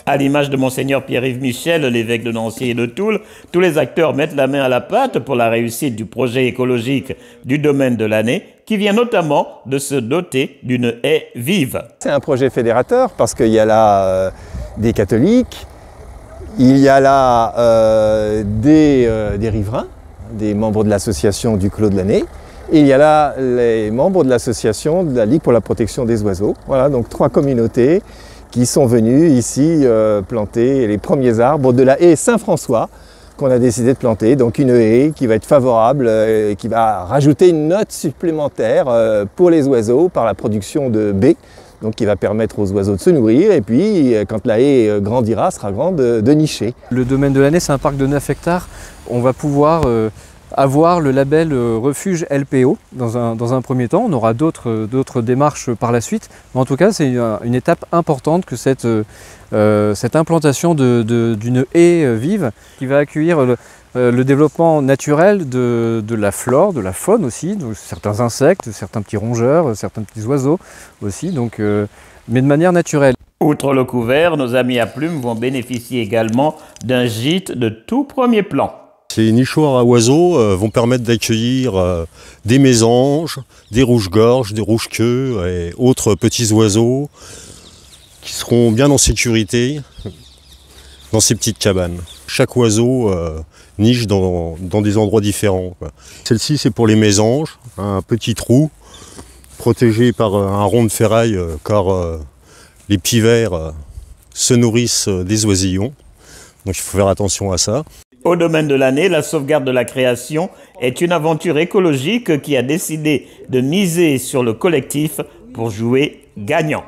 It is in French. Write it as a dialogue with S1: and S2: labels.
S1: À l'image de Monseigneur Pierre-Yves Michel, l'évêque de Nancy et de Toul, tous les acteurs mettent la main à la pâte pour la réussite du projet écologique du domaine de l'année, qui vient notamment de se doter d'une haie vive.
S2: C'est un projet fédérateur parce qu'il y a là des catholiques, il y a là des riverains, des membres de l'association du Clos de l'année, et il y a là les membres de l'association de la Ligue pour la protection des oiseaux. Voilà, donc 3 communautés qui sont venus ici planter les premiers arbres de la haie Saint-François qu'on a décidé de planter. Donc une haie qui va être favorable, qui va rajouter une note supplémentaire pour les oiseaux par la production de baies, donc qui va permettre aux oiseaux de se nourrir et puis quand la haie grandira, sera grande, de nicher.
S3: Le domaine de l'année, c'est un parc de 9 hectares. On va pouvoir avoir le label refuge LPO dans un premier temps. On aura d'autres démarches par la suite. Mais en tout cas, c'est une étape importante que cette implantation d'une haie vive qui va accueillir le développement naturel de la flore, de la faune aussi, donc certains insectes, certains petits rongeurs, certains petits oiseaux aussi, donc, mais de manière naturelle.
S1: Outre le couvert, nos amis à plumes vont bénéficier également d'un gîte de tout premier plan.
S4: Ces nichoirs à oiseaux vont permettre d'accueillir des mésanges, des rouges-gorges, des rouges-queues et autres petits oiseaux qui seront bien en sécurité dans ces petites cabanes. Chaque oiseau niche dans des endroits différents. Celle-ci, c'est pour les mésanges, un petit trou protégé par un rond de ferraille car les pivers se nourrissent des oisillons. Donc il faut faire attention à ça.
S1: Au domaine de l'année, la sauvegarde de la création est une aventure écologique qui a décidé de miser sur le collectif pour jouer gagnant.